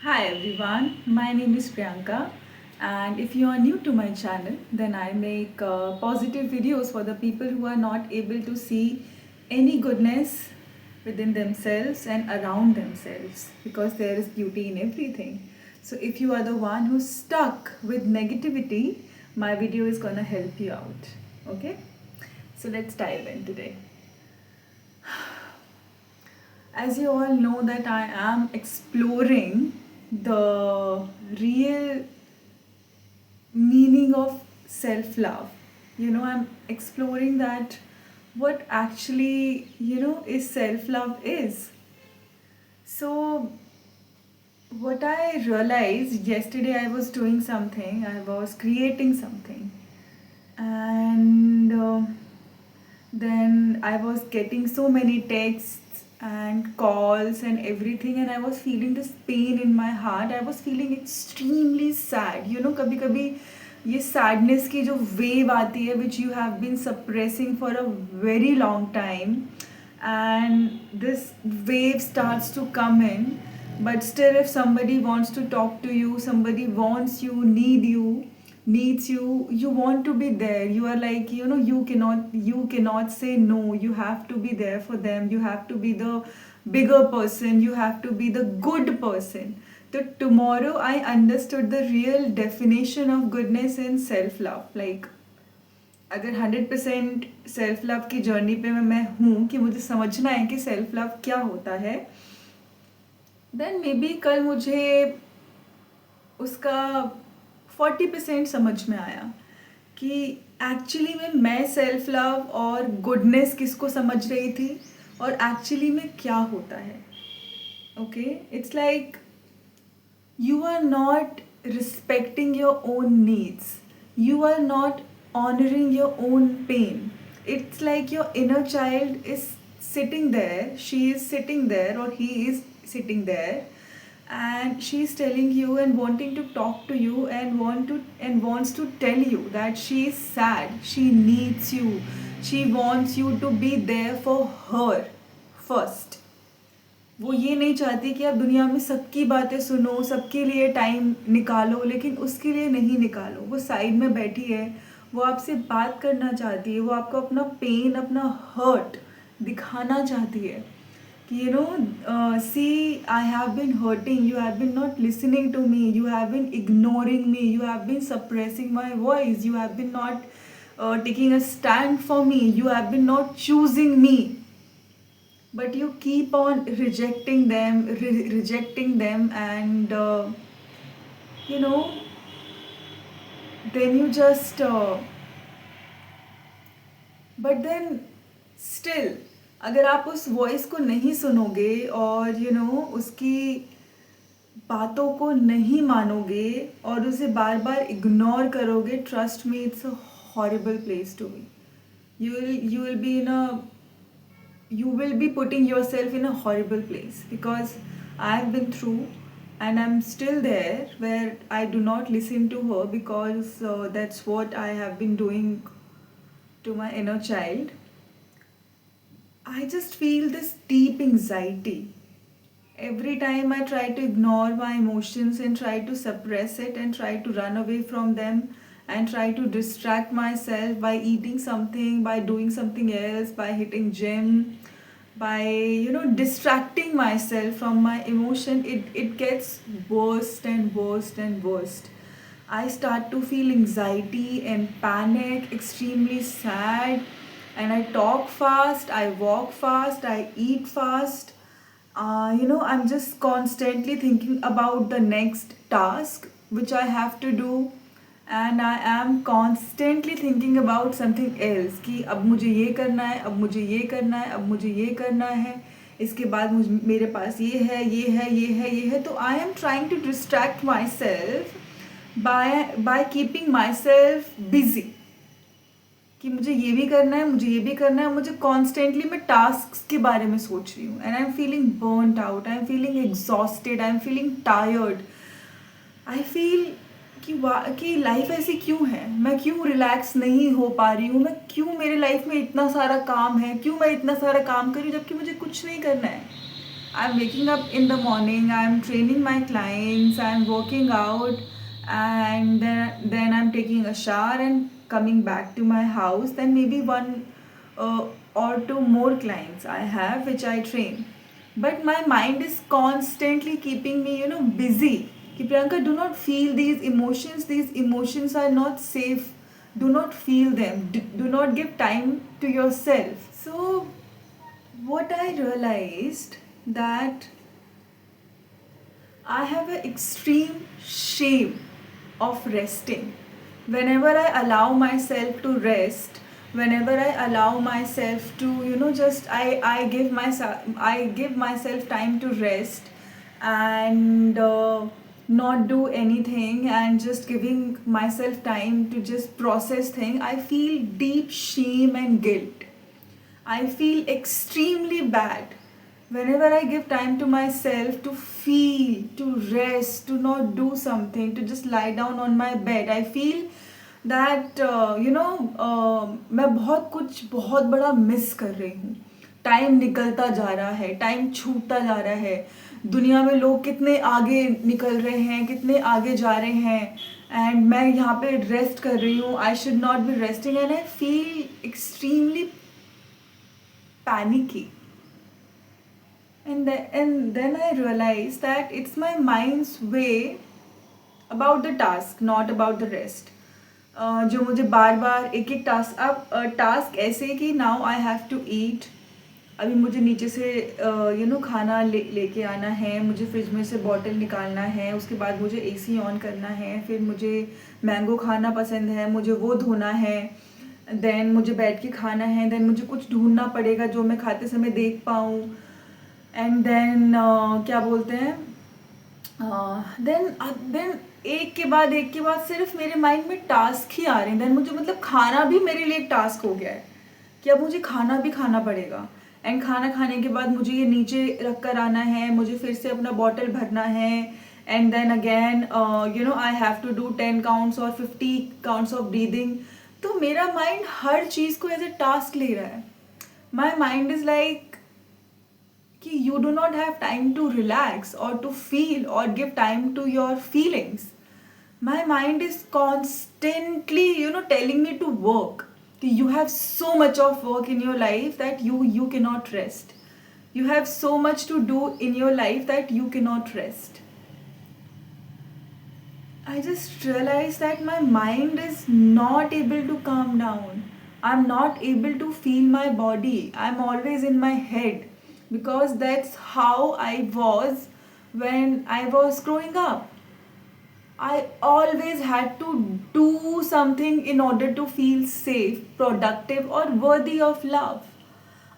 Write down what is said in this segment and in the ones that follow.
Hi everyone, my name is Priyanka, and if you are new to my channel, then I make positive videos for the people who are not able to see any goodness within themselves and around themselves, because there is beauty in everything. So if you are the one who's stuck with negativity, my video is gonna help you out. Okay? So let's dive in today. As you all know that I am exploring the real meaning of self love. I'm exploring that what actually, is self love is. So what I realized yesterday, I was doing something, I was creating something, and then I was getting so many texts and calls and everything, and I was feeling this pain in my heart. I was feeling extremely sad. कभी कभी ये sadness की जो wave आती है, which you have been suppressing for a very long time, and this wave starts to come in, but still if somebody wants to talk to you, somebody wants you, needs you, you want to be there. You are like, you cannot say no. You have to be there for them. You have to be the bigger person. You have to be the good person. So tomorrow I understood the real definition of goodness and self love. Like, अगर 100% self love की journey पे मैं हूँ कि मुझे समझना है कि सेल्फ लव क्या होता है, देन मे बी कल मुझे उसका 40% समझ में आया कि एक्चुअली में मैं सेल्फ लव और गुडनेस किसको समझ रही थी और एक्चुअली में क्या होता है. Okay, it's like you are not respecting your own needs. You are not honoring your own pain. It's like your inner child is sitting there, she is sitting there, or he is sitting there, and she is telling you and wanting to talk to you and wants to tell you that she is sad, she needs you, she wants you to be there for her first. वो ये नहीं चाहती कि आप दुनिया में सबकी बातें सुनो, सबके लिए टाइम निकालो, लेकिन उसके लिए नहीं निकालो. वो साइड में बैठी है, वो आपसे बात करना चाहती है, वो आपको अपना पेन, अपना हर्ट दिखाना चाहती है कि see I have been hurting, you have been not listening to me, you have been ignoring me, you have been suppressing my voice, you have been not taking a stand for me, you have been not choosing me, but you keep on rejecting them, and you know then you just but then still, अगर आप उस voice को नहीं सुनोगे और उसकी बातों को नहीं मानोगे और उसे बार बार इग्नोर करोगे, trust me, it's a horrible place to be. You will be putting yourself in a horrible place, because I've been through and I'm still there where I do not listen to her, because that's what I have been doing to my inner child. I just feel this deep anxiety every time I try to ignore my emotions and try to suppress it and try to run away from them and try to distract myself by eating something, by doing something else, by hitting gym, by distracting myself from my emotion. It gets worse and worse and worse. I start to feel anxiety and panic, extremely sad, and I talk fast, I walk fast, I eat fast. I'm just constantly thinking about the next task which I have to do, and I am constantly thinking about something else कि अब मुझे ये करना है, अब मुझे ये करना है, अब मुझे ये करना है, इसके बाद मेरे पास ये है, ये है, ये है, ये है. तो I am trying to distract myself by keeping myself busy कि मुझे ये भी करना है, मुझे ये भी करना है. मुझे कॉन्स्टेंटली मैं टास्क के बारे में सोच रही हूँ, and I am feeling burned out, I am feeling exhausted, I am feeling tired. I feel कि लाइफ ऐसी क्यों है, मैं क्यों रिलैक्स नहीं हो पा रही हूँ, मैं क्यों, मेरे लाइफ में इतना सारा काम है, क्यों मैं इतना सारा काम कर रही हूँ जबकि मुझे कुछ नहीं करना है. I'm waking up in the morning, I'm training my clients, I'm working out, and then I'm taking a shower and coming back to my house. Then maybe one or two more clients I have which I train. But my mind is constantly keeping me, busy. Ki Priyanka, do not feel these emotions. These emotions are not safe. Do not feel them. Do not give time to yourself. So what I realized that I have an extreme shame of resting. Whenever I allow myself to rest, whenever I allow myself to, just I give myself time to rest and not do anything and just giving myself time to just process things, I feel deep shame and guilt. I feel extremely bad whenever I give time to myself to feel, to rest, to not do something, to just lie down on my bed. I feel that मैं बहुत कुछ बहुत बड़ा miss कर रही हूँ. Time निकलता जा रहा है, टाइम छूटता जा रहा है. दुनिया में लोग कितने आगे निकल रहे हैं, कितने आगे जा रहे हैं, एंड मैं यहाँ पे रेस्ट कर रही हूँ. I should not be resting and I feel extremely panicky. And then I realized that it's my mind's way about the task, not about the rest. जो मुझे बार बार एक एक टास्क, अब टास्क ऐसे कि now I have to eat. अभी मुझे नीचे से खाना लेके आना है, मुझे फ्रिज में से बॉटल निकालना है, उसके बाद मुझे एसी ऑन करना है, फिर मुझे मैंगो खाना पसंद है, मुझे वो धोना है, देन मुझे बैठ के खाना है, देन मुझे कुछ ढूंढना पड़ेगा जो मैं खाते समय देख पाऊँ, एंड देन क्या बोलते हैं, देन एक के बाद सिर्फ मेरे माइंड में टास्क ही आ रहे हैं. देन मुझे मतलब खाना भी मेरे लिए एक टास्क हो गया है कि अब मुझे खाना भी खाना पड़ेगा. एंड खाना खाने के बाद मुझे ये नीचे रख कर आना है, मुझे फिर से अपना बॉटल भरना है, and then again I have to do 10 counts और 50 काउंट्स ऑफ ब्रीदिंग. तो मेरा माइंड हर चीज़ को एज ए टास्क ले रहा है. माई माइंड इज़ लाइक कि you do not have time to relax or to feel or give time to your feelings. My mind is constantly, telling me to work. You have so much of work in your life that you cannot rest. You have so much to do in your life that you cannot rest. I just realized that my mind is not able to calm down. I'm not able to feel my body. I'm always in my head because that's how I was when I was growing up. I always had to do something in order to feel safe, productive, or worthy of love.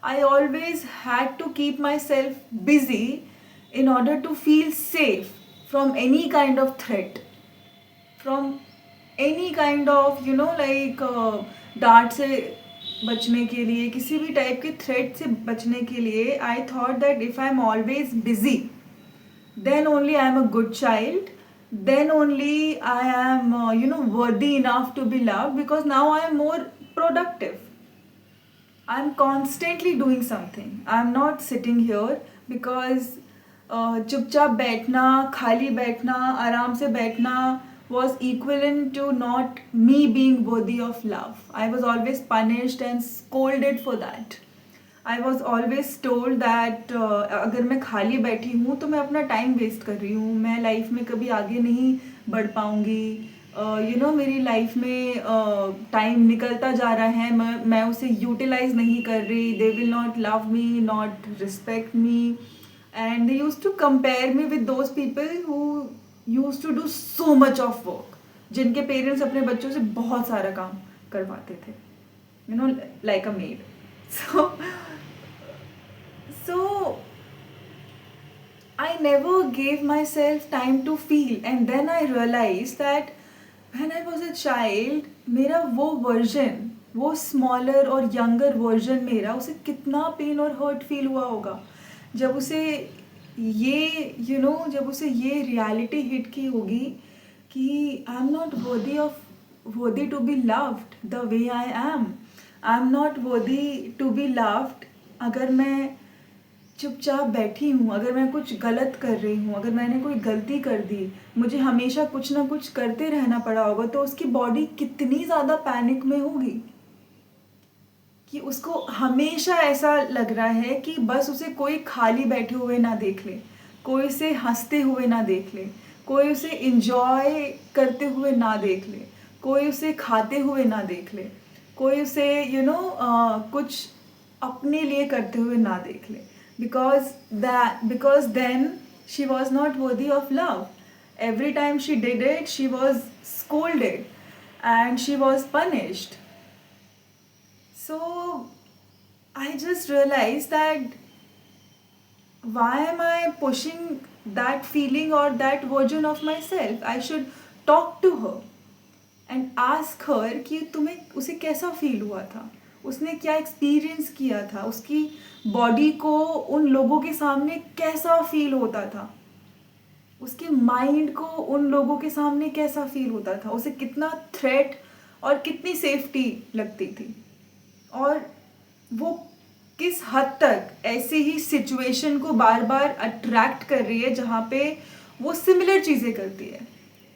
I always had to keep myself busy in order to feel safe from any kind of threat, from any kind of डांट से बचने के लिए, किसी भी type के threat से बचने के लिए. I thought that if I am always busy then only I am a good child, then only I am worthy enough to be loved, because now I am more productive. I am constantly doing something. I am not sitting here because चुपचाप बैठना, खाली बैठना, आराम से बैठना was equivalent to not me being worthy of love. I was always punished and scolded for that. I was always told that अगर मैं खाली बैठी हूँ तो मैं अपना टाइम वेस्ट कर रही हूँ, मैं लाइफ में कभी आगे नहीं बढ़ पाऊँगी. मेरी लाइफ में टाइम निकलता जा रहा है, मैं उसे यूटिलाइज नहीं कर रही. They will not love me, not respect me, and they use to compare me with those people who use to do so much of work, जिनके पेरेंट्स अपने बच्चों से बहुत सारा काम करवाते थे, like a maid. So I never gave myself time to feel, and then I realized that when I was a child, मेरा वो वर्जन, वो स्मॉलर और यंगर वर्जन मेरा, उसे कितना पेन और हर्ट फील हुआ होगा जब उसे जब उसे ये रियलिटी हिट की होगी कि I am not worthy to be loved the way I am. I am not worthy to be loved अगर मैं चुपचाप बैठी हूँ, अगर मैं कुछ गलत कर रही हूँ, अगर मैंने कोई गलती कर दी, मुझे हमेशा कुछ ना कुछ करते रहना पड़ा होगा, तो उसकी बॉडी कितनी ज़्यादा पैनिक में होगी कि उसको हमेशा ऐसा लग रहा है कि बस उसे कोई खाली बैठे हुए ना देख ले, कोई उसे हंसते हुए ना देख ले, कोई उसे इंजॉय करते हुए ना देख ले, कोई उसे खाते हुए ना देख ले, कोई उसे कुछ अपने लिए करते हुए ना देख ले, because then she was not worthy of love. Every time she did it, she was scolded and she was punished. So I just realized that why am I pushing that feeling or that version of myself? I should talk to her and ask her कि तुम्हें उसे कैसा feel हुआ था, उसने क्या experience किया था, उसकी बॉडी को उन लोगों के सामने कैसा फील होता था, उसके माइंड को उन लोगों के सामने कैसा फील होता था, उसे कितना थ्रेट और कितनी सेफ्टी लगती थी, और वो किस हद तक ऐसे ही सिचुएशन को बार बार अट्रैक्ट कर रही है जहाँ पे वो सिमिलर चीज़ें करती है.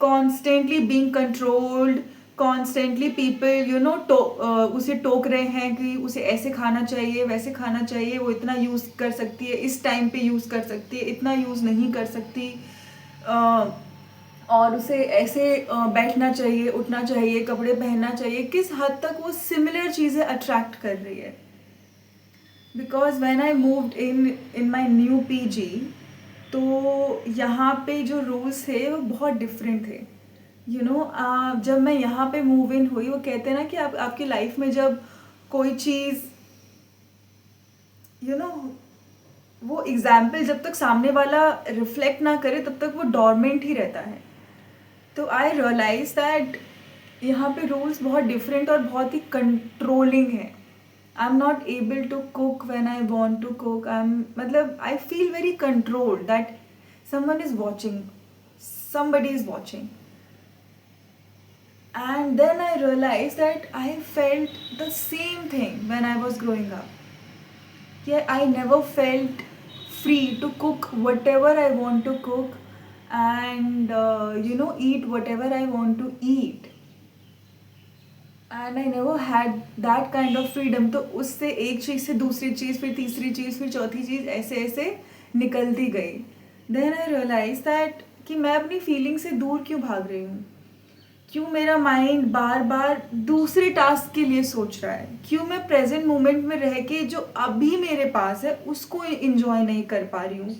Constantly being controlled, constantly people उसे टोक रहे हैं कि उसे ऐसे खाना चाहिए, वैसे खाना चाहिए, वो इतना यूज़ कर सकती है, इस टाइम पे यूज़ कर सकती है, इतना यूज़ नहीं कर सकती, और उसे ऐसे बैठना चाहिए, उठना चाहिए, कपड़े पहनना चाहिए. किस हद तक वो सिमिलर चीज़ें अट्रैक्ट कर रही है. Because when I moved in my new PG, तो यहाँ पे जो रूल्स थे वो बहुत डिफरेंट थे. जब मैं यहाँ पे मूव इन हुई, वो कहते हैं ना कि आपकी लाइफ में जब कोई चीज़ वो एग्जाम्पल जब तक सामने वाला रिफ्लेक्ट ना करे तब तक वो डॉर्मेंट ही रहता है. तो आई रियलाइज दैट यहाँ पे रूल्स बहुत डिफरेंट और बहुत ही कंट्रोलिंग है. I am not able to cook when I want to cook. I feel very controlled that someone is watching, somebody is watching. And then I realized that I felt the same thing when I was growing up. Yeah, I never felt free to cook whatever I want to cook and eat whatever I want to eat. And I never had that kind of freedom. तो उससे एक चीज़ से दूसरी चीज़, फिर तीसरी चीज़, फिर चौथी चीज़, ऐसे ऐसे निकलती गई. Then I realized that कि मैं अपनी फीलिंग से दूर क्यों भाग रही हूँ, क्यों मेरा माइंड बार बार दूसरे टास्क के लिए सोच रहा है, क्यों मैं प्रेजेंट मोमेंट में रह के जो अभी मेरे पास है उसको इंजॉय नहीं कर पा रही हूँ,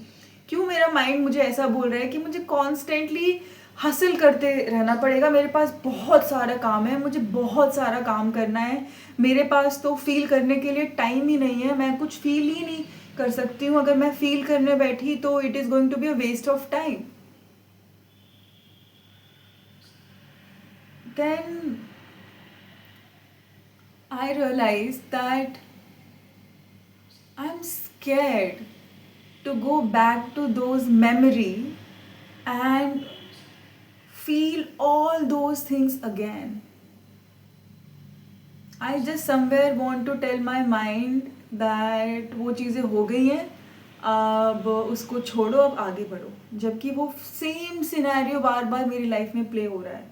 क्यों मेरा माइंड मुझे ऐसा बोल रहा है कि मुझे कॉन्स्टेंटली हासिल करते रहना पड़ेगा, मेरे पास बहुत सारा काम है, मुझे बहुत सारा काम करना है, मेरे पास तो फील करने के लिए टाइम ही नहीं है, मैं कुछ फील ही नहीं कर सकती हूँ, अगर मैं फील करने बैठी तो it is going to be a waste of time. Then I realized that I'm scared to go back to those memory and feel all those things again. I just somewhere want to tell my mind that वो चीज़ें हो गई हैं, अब उसको छोड़ो, अब आगे बढ़ो, जबकि वो सेम सिनेरियो बार बार मेरी लाइफ में प्ले हो रहा है.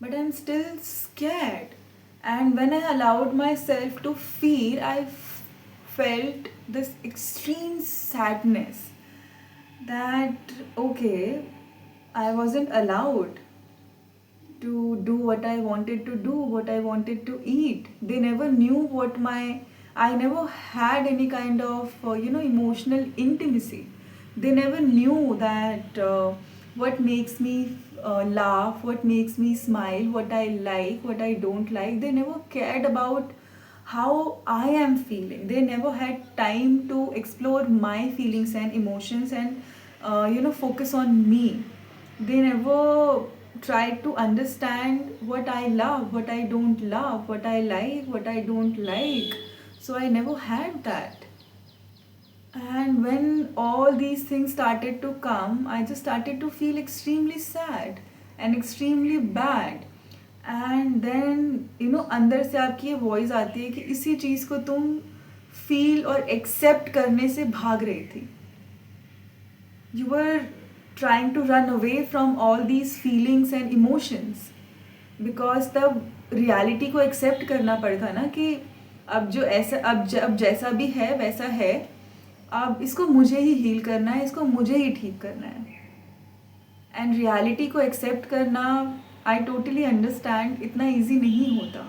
But I'm still scared. And when I allowed myself to feel, I felt this extreme sadness that, okay, I wasn't allowed to do what I wanted to do, what I wanted to eat. They never knew I never had any kind of, emotional intimacy. They never knew that what makes me laugh, what makes me smile, what I like, what I don't like. They never cared about how I am feeling. They never had time to explore my feelings and emotions and focus on me. They never tried to understand what I love, what I don't love, what I like, what I don't like. So I never had that. And when all these things started to come, I just started to feel extremely sad and extremely bad. And then अंदर से आपकी ये voice आती है कि इसी चीज़ को तुम फील और एक्सेप्ट करने से भाग रही थी. You were trying to run away from all these feelings and emotions because तब reality को accept करना पड़ता ना कि अब जो ऐसा अब जैसा भी है वैसा है, अब इसको मुझे ही हील करना है, इसको मुझे ही ठीक करना है. एंड रियलिटी को एक्सेप्ट करना, आई टोटली अंडरस्टैंड, इतना ईजी नहीं होता.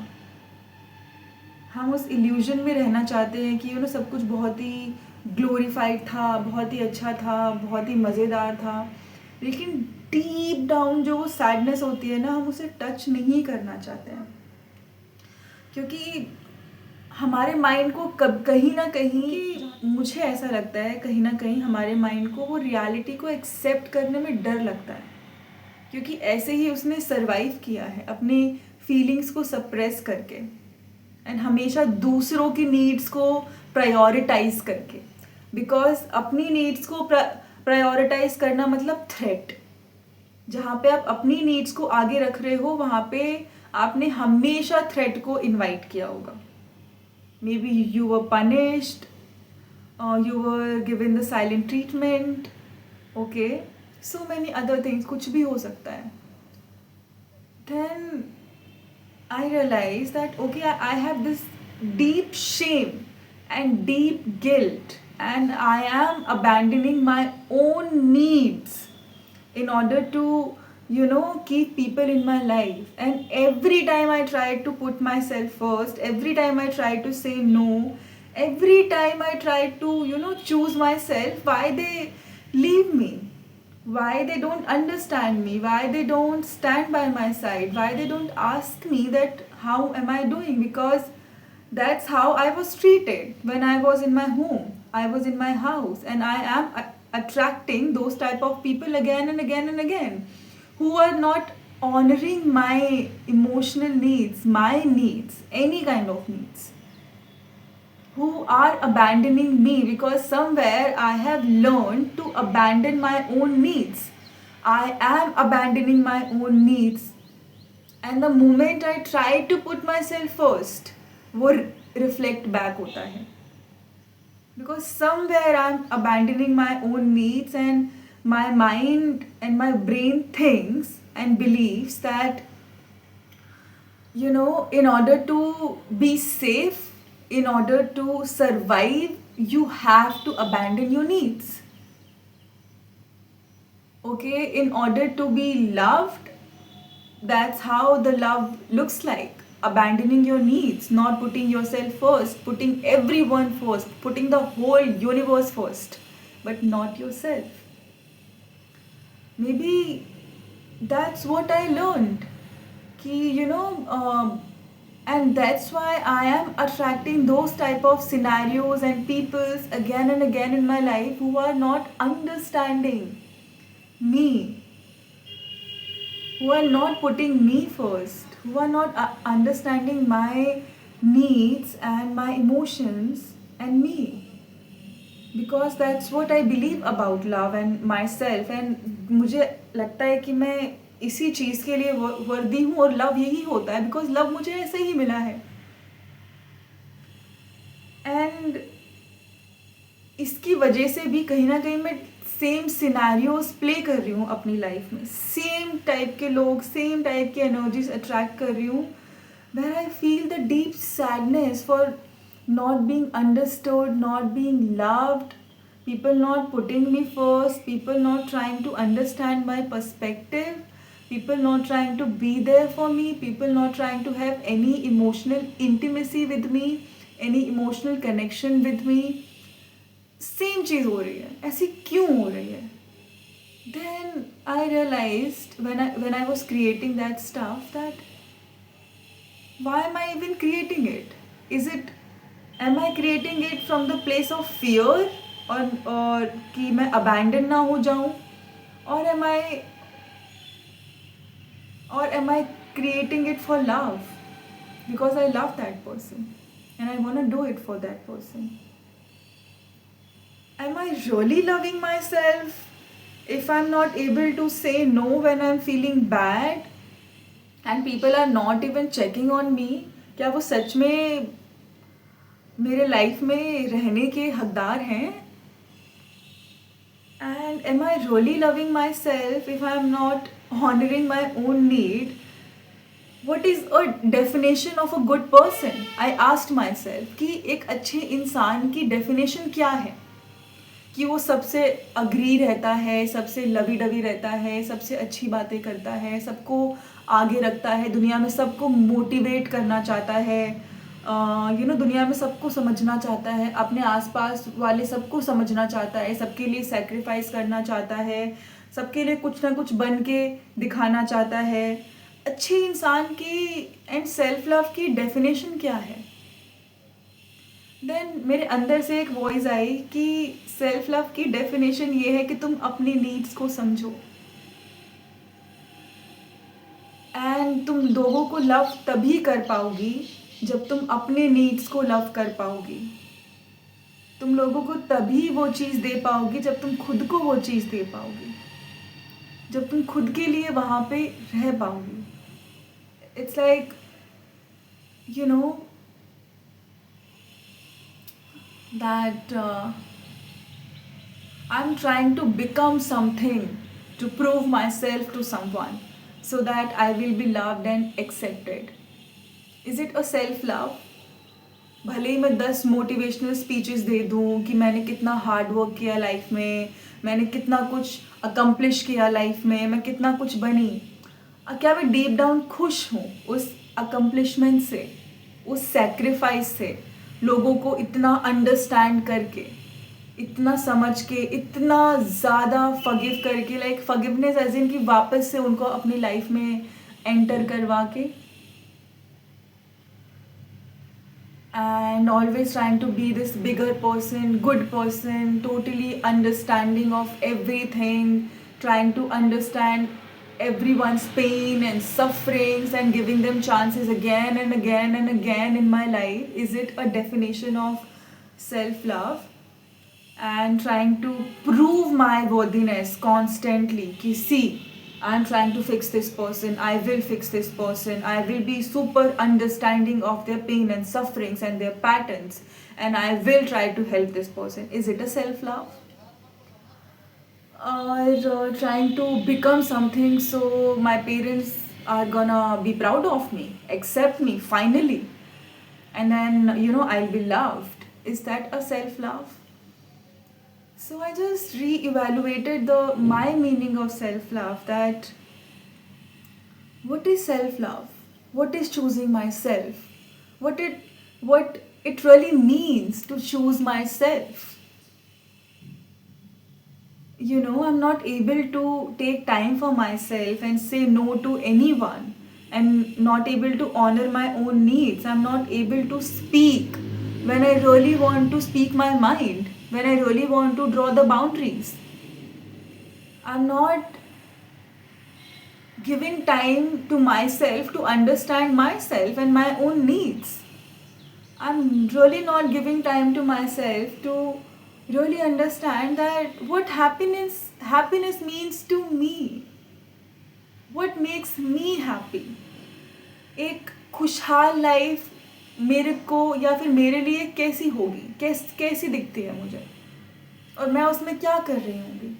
हम उस इल्यूजन में रहना चाहते हैं कि सब कुछ बहुत ही ग्लोरीफाइड था, बहुत ही अच्छा था, बहुत ही मज़ेदार था, लेकिन डीप डाउन जो वो सैडनेस होती है ना, हम उसे टच नहीं करना चाहते हैं क्योंकि हमारे माइंड को कहीं ना कहीं, मुझे ऐसा लगता है कहीं ना कहीं हमारे माइंड को वो रियलिटी को एक्सेप्ट करने में डर लगता है क्योंकि ऐसे ही उसने सरवाइव किया है अपनी फीलिंग्स को सप्रेस करके एंड हमेशा दूसरों की नीड्स को प्रायोरिटाइज करके. बिकॉज अपनी नीड्स को प्रायोरिटाइज करना मतलब थ्रेट. जहाँ पे आप अपनी नीड्स को आगे रख रहे हो वहाँ पे आपने हमेशा थ्रेट को इनवाइट किया होगा. Maybe you were punished, you were given the silent treatment, okay, so many other things, कुछ भी हो सकता है. Then I realized that okay, I have this deep shame and deep guilt, and I am abandoning my own needs in order to keep people in my life. And every time I try to put myself first, every time I try to say no, every time I try to choose myself, why they leave me, why they don't understand me, why they don't stand by my side, why they don't ask me that how am I doing, because that's how I was treated when I was in my home, I was in my house, and I am attracting those type of people again and again and again who are not honoring my emotional needs, my needs, any kind of needs, who are abandoning me because somewhere I have learned to abandon my own needs. I am abandoning my own needs. And the moment I try to put myself first, वो reflect back होता है. Because somewhere I'm abandoning my own needs and my mind and my brain thinks and believes that, in order to be safe, in order to survive, you have to abandon your needs. Okay, in order to be loved, that's how the love looks like. Abandoning your needs, not putting yourself first, putting everyone first, putting the whole universe first, but not yourself. Maybe that's what I learned. And that's why I am attracting those type of scenarios and peoples again and again in my life who are not understanding me, who are not putting me first, who are not understanding my needs and my emotions and me. Because that's what I believe about love and myself. And मुझे लगता है कि मैं इसी चीज़ के लिए वर्दी हूँ और लव यही होता है, बिकॉज लव मुझे ऐसे ही मिला है. एंड इसकी वजह से भी कहीं ना कहीं मैं सेम सिनेरियोज प्ले कर रही हूँ अपनी लाइफ में, सेम टाइप के लोग, सेम टाइप की एनर्जीज अट्रैक्ट कर रही हूँ, where I feel the deep sadness for not being understood, not being loved, people not putting me first, people not trying to understand my perspective, people not trying to be there for me, people not trying to have any emotional intimacy with me, any emotional connection with me. Same चीज़ हो रही है, ऐसी क्यों हो रही है? Then I realized when I was creating that stuff that why am I even creating it? Am I creating it from the place of fear और कि मैं abandon ना हो जाऊँ, or am I creating it for love because I love that person and I want to do it for that person? Am I really loving myself if I'm not able to say no when I'm feeling bad and people are not even checking on me? क्या वो सच में मेरे life में रहने के हकदार हैं. And am I really loving myself if I am not honoring my own need? What is a definition of a good person? I asked myself कि एक अच्छे इंसान की definition क्या है. कि वो सबसे अग्री रहता है, सबसे लवी डवी रहता है, सबसे अच्छी बातें करता है, सबको आगे रखता है, दुनिया में सबको मोटिवेट करना चाहता है, दुनिया में सबको समझना चाहता है, अपने आसपास वाले सबको समझना चाहता है, सबके लिए सेक्रीफाइस करना चाहता है, सबके लिए कुछ ना कुछ बन के दिखाना चाहता है. अच्छे इंसान की एंड सेल्फ लव की डेफिनेशन क्या है? देन मेरे अंदर से एक वॉइस आई कि सेल्फ लव की डेफिनेशन ये है कि तुम अपनी नीड्स को समझो. एंड तुम लोगों को लव तभी कर पाओगी जब तुम अपने नीड्स को लव कर पाओगी. तुम लोगों को तभी वो चीज़ दे पाओगी जब तुम खुद को वो चीज़ दे पाओगी, जब तुम खुद के लिए वहाँ पे रह पाओगी. It's like that I'm trying to become something to prove myself to someone so that I will be loved and accepted. Is it a self love? भले ही मैं 10 मोटिवेशनल स्पीचेस दे दूँ कि मैंने कितना हार्ड वर्क किया लाइफ में, मैंने कितना कुछ अकम्प्लिश किया लाइफ में, मैं कितना कुछ बनी, क्या मैं डीप डाउन खुश हूँ उस अकम्प्लिशमेंट से, उस सेक्रीफाइस से, लोगों को इतना अंडरस्टैंड करके, इतना समझ के, इतना ज़्यादा फगिव करके, लाइक फगिवनेस एज इन कि वापस से उनको अपनी लाइफ में एंटर करवा के. And always trying to be this bigger person, good person, totally understanding of everything, trying to understand everyone's pain and sufferings and giving them chances again and again and again in my life. Is it a definition of self-love? And trying to prove my worthiness constantly. Ki see, I'm trying to fix this person, I will fix this person, I will be super understanding of their pain and sufferings and their patterns, and I will try to help this person. Is it a self-love? Or trying to become something so my parents are gonna be proud of me, accept me finally, and then I'll be loved. Is that a self-love? So I just re-evaluated my meaning of self-love, that what is self-love? What is choosing myself? What it really means to choose myself. I'm not able to take time for myself and say no to anyone, and not able to honor my own needs. I'm not able to speak when I really want to speak my mind, when I really want to draw the boundaries. I'm not giving time to myself to understand myself and my own needs. I'm really not giving time to myself to really understand that what happiness means to me. What makes me happy? एक खुशहाल life मेरे को या फिर मेरे लिए कैसी होगी, कैसी दिखती है मुझे, और मैं उसमें क्या कर रही हूँगी.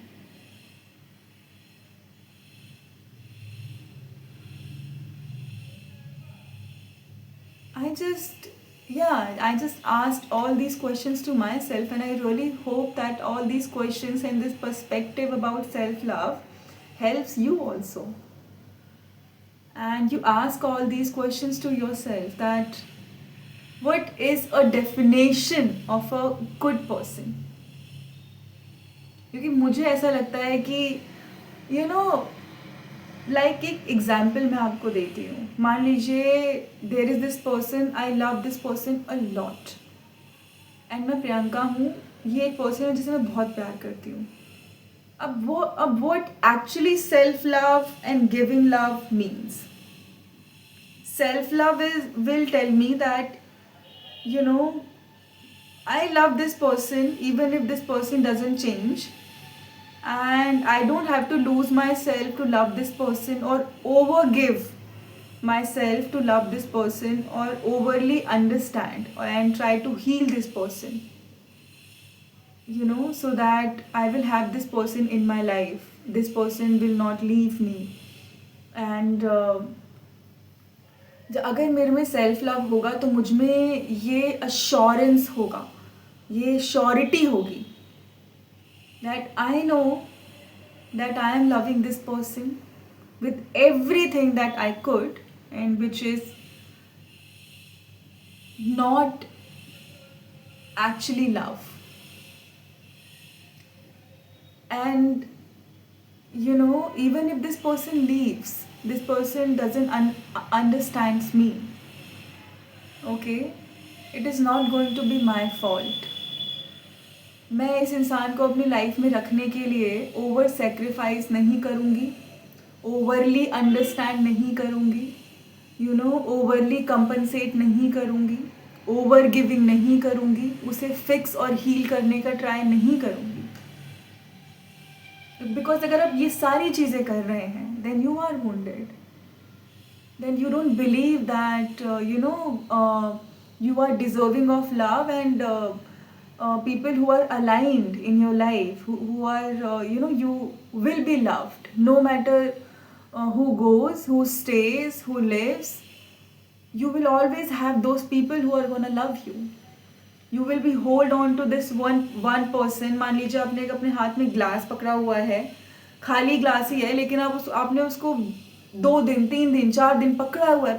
I just asked all these questions to myself, and I really hope that all these questions and this perspective about self-love helps you also. And you ask all these questions to yourself, that what is a definition of a good person? क्योंकि मुझे ऐसा लगता है कि like एक example मैं आपको देती हूँ. मान लीजिए there is this person, I love this person a lot, and मैं प्रियंका हूँ, ये एक पर्सन है जिसे मैं बहुत प्यार करती हूँ. अब what actually self love and giving love means. Self love will tell me that I love this person even if this person doesn't change, and I don't have to lose myself to love this person or overgive myself to love this person or overly understand and try to heal this person, so that I will have this person in my life. This person will not leave me. And अगर मेरे में self love होगा तो मुझ में ये assurance होगा, ये श्योरिटी होगी that I know that I am loving this person with everything that I could, and which is not actually love. And even if this person leaves, this person doesn't understands me, okay, it is not going to be my fault. मैं इस इंसान को अपनी life में रखने के लिए over sacrifice नहीं करूँगी, ओवरली अंडरस्टैंड नहीं करूँगी, ओवरली कंपनसेट नहीं करूँगी, ओवर गिविंग नहीं करूँगी, उसे फिक्स और हील करने का ट्राई नहीं करूँगी. बिकॉज अगर आप ये सारी चीज़ें कर रहे हैं, then you are wounded, then you don't believe that you are deserving of love, and people who are aligned in your life, who are you will be loved no matter who goes, who stays, who lives. You will always have those people who are gonna love you. You will be hold on to this one person. मान लीजिए आपने अपने हाथ में glass पकड़ा हुआ है, खाली ग्लास ही है, लेकिन आपने उसको 2 दिन 3 दिन 4 दिन पकड़ा हुआ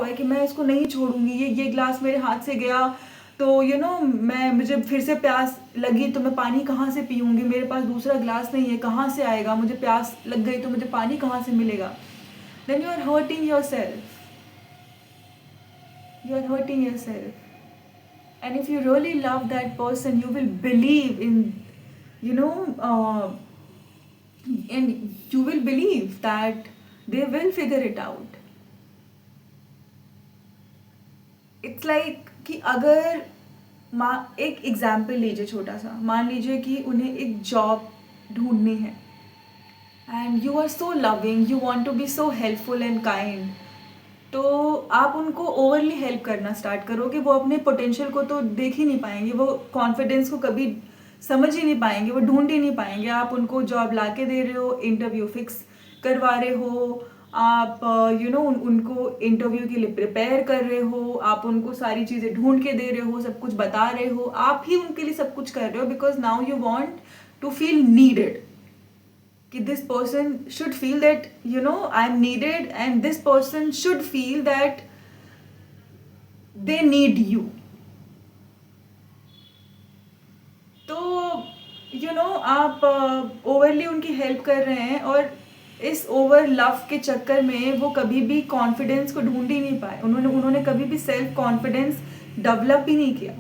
है कि मैं इसको नहीं छोड़ूंगी, ये ग्लास मेरे हाथ से गया तो मुझे फिर से प्यास लगी तो मैं पानी कहाँ से पीऊँगी, मेरे पास दूसरा ग्लास नहीं है, कहाँ से आएगा, मुझे प्यास लग गई तो मुझे पानी कहाँ से मिलेगा. Then you are hurting your self. And if you really love that person, you will believe in, and you will believe that they will figure it out. It's like कि अगर एक एग्जाम्पल लीजिए छोटा सा, मान लीजिए कि उन्हें एक जॉब ढूंढनी है, and you are so loving, you want to be so helpful and kind, तो आप उनको ओवरली हेल्प करना स्टार्ट करोगे. वो अपने पोटेंशियल को तो देख ही नहीं पाएंगे, वो कॉन्फिडेंस को कभी समझ ही नहीं पाएंगे, वो ढूंढ ही नहीं पाएंगे. आप उनको जॉब ला के दे रहे हो, इंटरव्यू फिक्स करवा रहे हो, आप उनको इंटरव्यू के लिए प्रिपेयर कर रहे हो, आप उनको सारी चीज़ें ढूंढ के दे रहे हो, सब कुछ बता रहे हो, आप ही उनके लिए सब कुछ कर रहे हो, because now you want to feel needed. कि this person should feel that I'm needed, and this person should feel that they need you. तो आप ओवरली उनकी हेल्प कर रहे हैं, और इस ओवर लव के चक्कर में वो कभी भी कॉन्फिडेंस को ढूंढ ही नहीं पाए. उन्होंने कभी भी सेल्फ कॉन्फिडेंस डेवलप ही नहीं किया.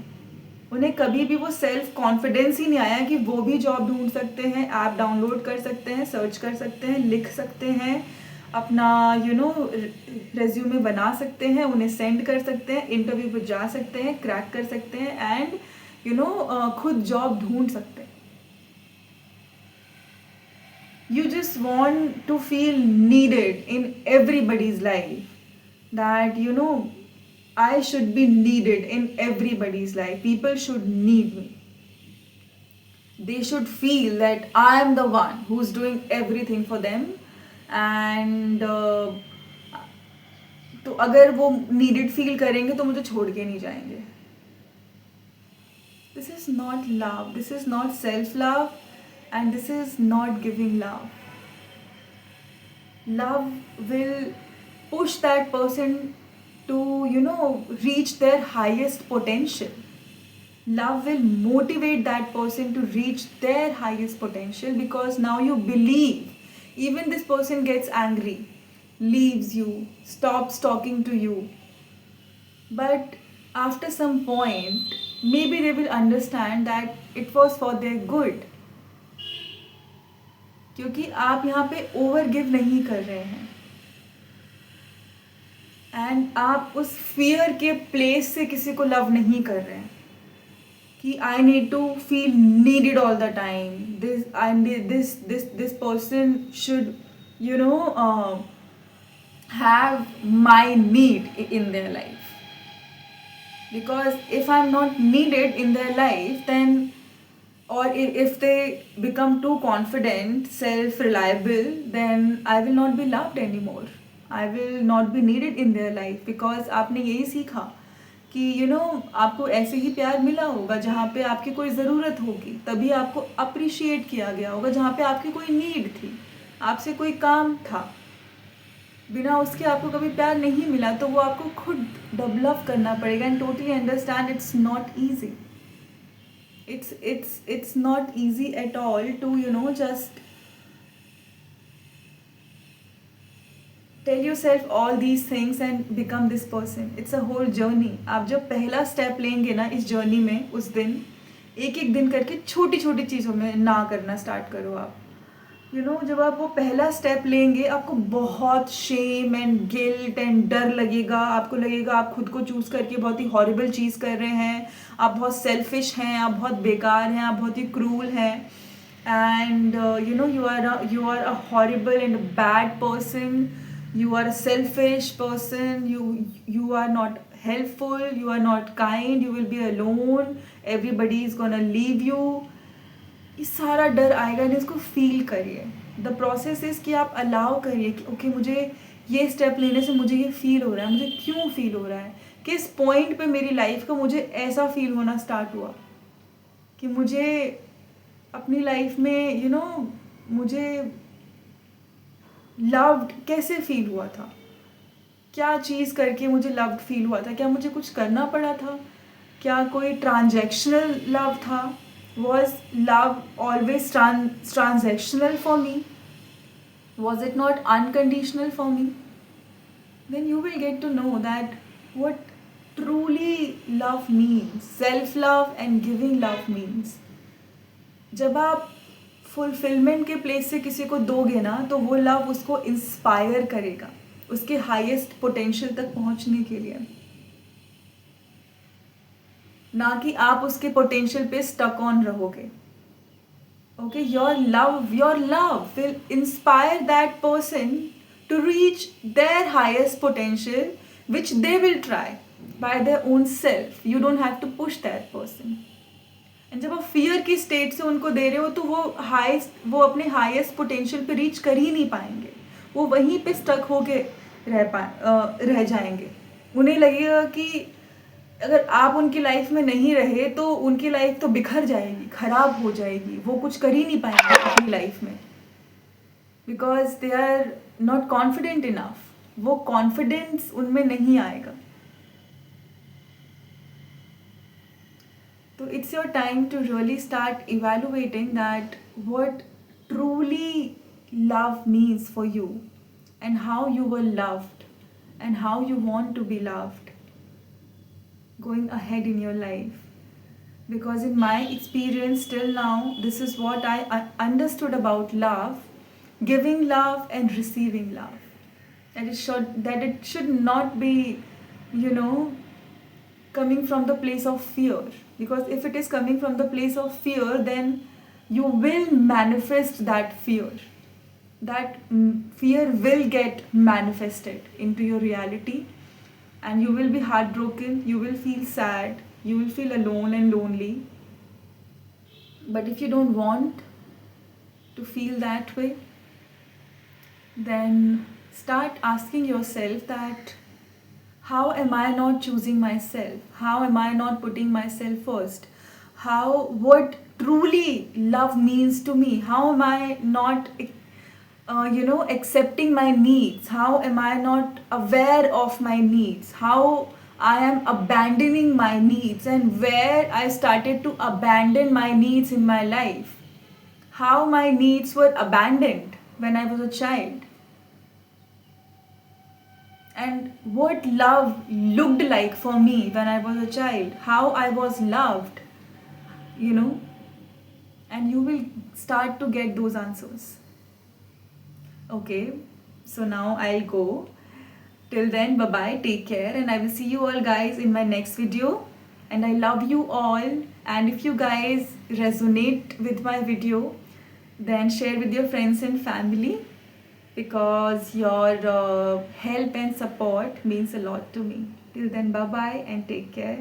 उन्हें कभी भी वो सेल्फ कॉन्फिडेंस ही नहीं आया कि वो भी जॉब ढूंढ सकते हैं, ऐप डाउनलोड कर सकते हैं, सर्च कर सकते हैं, लिख सकते हैं, अपना रेज्यूमे बना सकते हैं, उन्हें सेंड कर सकते हैं, इंटरव्यू पर जा सकते हैं, क्रैक कर सकते हैं, एंड खुद जॉब ढूंढ सकते हैं. You just want to feel needed in everybody's life, that I should be needed in everybody's life. People should need me. They should feel that I am the one who's doing everything for them. And तो अगर वो needed feel करेंगे तो मुझे छोड़ के नहीं जाएंगे. This is not love. This is not self-love. And this is not giving love. Love will push that person to reach their highest potential. Love will motivate that person to reach their highest potential, because now you believe, even this person gets angry, leaves you, stops talking to you, but after some point maybe they will understand that it was for their good, क्योंकि आप यहाँ पे over give नहीं कर रहे हैं, and आप उस फियर के प्लेस से किसी को लव नहीं कर रहे हैं कि I need to feel needed all the time, this person should have my need in their life. Because if I'm not needed in their life, then, or if they become too confident, self reliable, then I will not be loved anymore. I will not be needed in their life, because आपने यही सीखा कि आपको ऐसे ही प्यार मिला होगा जहाँ पे आपकी कोई ज़रूरत होगी, तभी आपको अप्रिशिएट किया गया होगा, जहाँ पे आपकी कोई नीड थी, आपसे कोई काम था, बिना उसके आपको कभी प्यार नहीं मिला, तो वो आपको खुद डेवलप करना पड़ेगा. And totally understand, it's not easy. It's not easy at all to just tell yourself all these things and become this person. It's a whole journey. आप जब पहला स्टेप लेंगे ना इस जर्नी में, उस दिन एक एक दिन करके छोटी छोटी चीज़ों में ना करना स्टार्ट करो. आप जब आप वो पहला स्टेप लेंगे, आपको बहुत शेम एंड गिल्ट एंड डर लगेगा. आपको लगेगा आप खुद को चूज़ करके बहुत ही हॉरिबल चीज़ कर रहे हैं, आप बहुत सेल्फिश हैं, आप बहुत बेकार हैं, आप बहुत ही क्रूल हैं, and you are a horrible and a bad person. You are a selfish person. You are not helpful. You are not kind. You will be alone. Everybody is gonna leave you. ये सारा डर आएगा, नहीं, इसको feel करिए. The process is कि आप allow करिए कि ओके, मुझे ये स्टेप लेने से मुझे ये फील हो रहा है. मुझे क्यों फील हो रहा है, किस पॉइंट पे मेरी लाइफ का मुझे ऐसा फील होना स्टार्ट हुआ कि मुझे अपनी लाइफ में मुझे लव्ड कैसे फील हुआ था, क्या चीज़ करके मुझे लव्ड फील हुआ था, क्या मुझे कुछ करना पड़ा था, क्या कोई ट्रांजैक्शनल लव था. Was love always transactional for me? Was it not unconditional for me? Then you will get to know that what truly love means, self-love and giving love means. जब आप फुलफिलमेंट के place से किसी को दोगे ना, तो वो लव उसको इंस्पायर करेगा उसके हाईएस्ट पोटेंशियल तक पहुंचने के लिए, ना कि आप उसके पोटेंशियल पे स्टक ऑन रहोगे. Okay, your love will inspire that person to reach their highest potential, which they will try by their own self. You don't have to push that person. And जब आप fear की state से उनको दे रहे हो, तो वो अपने हाईएस्ट पोटेंशियल पे रीच कर ही नहीं पाएंगे. वो वहीं पे स्टक होके रह जाएंगे. उन्हें लगेगा कि अगर आप उनकी लाइफ में नहीं रहे तो उनकी लाइफ तो बिखर जाएगी, ख़राब हो जाएगी, वो कुछ कर ही नहीं पाएंगे अपनी लाइफ में, because they are not confident enough. वो कॉन्फिडेंस उनमें नहीं आएगा. तो it's your time to really start evaluating that what truly love means for you, and how you were loved, and how you want to be loved going ahead in your life. Because in my experience till now, this is what I understood about love: giving love and receiving love. And it should not be coming from the place of fear, because if it is coming from the place of fear, then you will manifest that fear. That fear will get manifested into your reality, and you will be heartbroken, you will feel sad, you will feel alone and lonely. But if you don't want to feel that way, then start asking yourself that how am I not choosing myself? How am I not putting myself first? What truly love means to me? How am I not accepting my needs? How am I not aware of my needs? How I am abandoning my needs, and where I started to abandon my needs in my life? How my needs were abandoned when I was a child? And what love looked like for me when I was a child? How I was loved, and you will start to get those answers. Okay, so now I'll go. Till then, bye bye, take care, and I will see you all guys in my next video. And I love you all, and if you guys resonate with my video, then share with your friends and family. because your help and support means a lot to me. Till then, bye bye and take care.